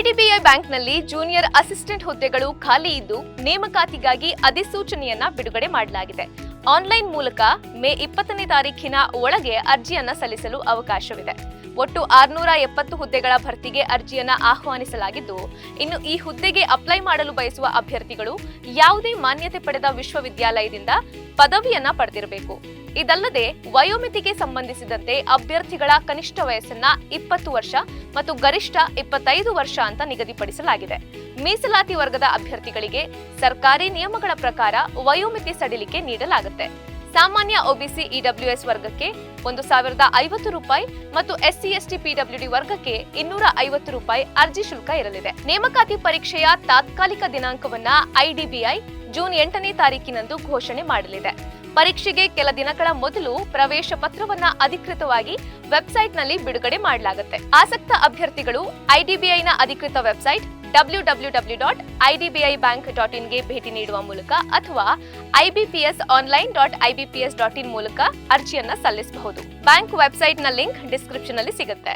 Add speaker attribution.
Speaker 1: IDBI ಬ್ಯಾಂಕ್ನಲ್ಲಿ junior assistant ಹುದ್ದೆಗಳು ಖಾಲಿ ಇದ್ದು ನೇಮಕಾತಿಗಾಗಿ ಅಧಿಸೂಚನೆಯನ್ನ ಬಿಡುಗಡೆ ಮಾಡಲಾಗಿದೆ. ಆನ್ಲೈನ್ ಮೂಲಕ ಮೇ 20ನೇ ತಾರೀಖಿನ ಒಳಗೆ ಅರ್ಜಿಯನ್ನ ಸಲ್ಲಿಸಲು ಅವಕಾಶವಿದೆ. ಒಟ್ಟು 670 ಹುದ್ದೆಗಳ ಭರ್ತಿಗೆ ಅರ್ಜಿಯನ್ನ ಆಹ್ವಾನಿಸಲಾಗಿದ್ದು, ಇನ್ನು ಈ ಹುದ್ದೆಗೆ ಅಪ್ಲೈ ಮಾಡಲು ಬಯಸುವ ಅಭ್ಯರ್ಥಿಗಳು ಯಾವುದೇ ಮಾನ್ಯತೆ ಪಡೆದ ವಿಶ್ವವಿದ್ಯಾಲಯದಿಂದ ಪದವಿಯನ್ನ ಪಡೆದಿರಬೇಕು. ಇದಲ್ಲದೆ ವಯೋಮಿತಿಗೆ ಸಂಬಂಧಿಸಿದಂತೆ ಅಭ್ಯರ್ಥಿಗಳ ಕನಿಷ್ಠ ವಯಸ್ಸನ್ನ 20 ವರ್ಷ ಮತ್ತು ಗರಿಷ್ಠ 25 ವರ್ಷ ಅಂತ ನಿಗದಿಪಡಿಸಲಾಗಿದೆ. ಮೀಸಲಾತಿ ವರ್ಗದ ಅಭ್ಯರ್ಥಿಗಳಿಗೆ ಸರ್ಕಾರಿ ನಿಯಮಗಳ ಪ್ರಕಾರ ವಯೋಮಿತಿ ಸಡಿಲಿಕೆ ನೀಡಲಾಗುತ್ತೆ. ಸಾಮಾನ್ಯ ಒಬಿಸಿ ಇಡಬ್ಲ್ಯೂಎಸ್ ವರ್ಗಕ್ಕೆ 1,050 ರೂಪಾಯಿ ಮತ್ತು ಎಸ್ಸಿ ಎಸ್ಟಿ ಪಿಡಬ್ಲ್ಯೂಡಿ ವರ್ಗಕ್ಕೆ 250 ರೂಪಾಯಿ ಅರ್ಜಿ ಶುಲ್ಕ ಇರಲಿದೆ. ನೇಮಕಾತಿ ಪರೀಕ್ಷೆಯ ತಾತ್ಕಾಲಿಕ ದಿನಾಂಕವನ್ನ ಐಡಿಬಿಐ ಜೂನ್ 8ನೇ ತಾರೀಕಿನಂದು ಘೋಷಣೆ ಮಾಡಲಿದೆ. ಪರೀಕ್ಷೆಗೆ ಕೆಲ ದಿನಗಳ ಮೊದಲು ಪ್ರವೇಶ ಪತ್ರವನ್ನ ಅಧಿಕೃತವಾಗಿ ವೆಬ್ಸೈಟ್ನಲ್ಲಿ ಬಿಡುಗಡೆ ಮಾಡಲಾಗುತ್ತೆ. ಆಸಕ್ತ ಅಭ್ಯರ್ಥಿಗಳು ಐಡಿಬಿಐನ ಅಧಿಕೃತ ವೆಬ್ಸೈಟ್ www.idbibank.in ಗೆ ಭೇಟಿ ನೀಡುವ ಮೂಲಕ ಅಥವಾ ibpsonline.ibps.in ಮೂಲಕ ಅರ್ಜಿಯನ್ನ ಸಲ್ಲಿಸಬಹುದು. ಬ್ಯಾಂಕ್ ವೆಬ್ಸೈಟ್ನ ಲಿಂಕ್ ಡಿಸ್ಕ್ರಿಪ್ಷನ್ ಅಲ್ಲಿ ಸಿಗುತ್ತೆ.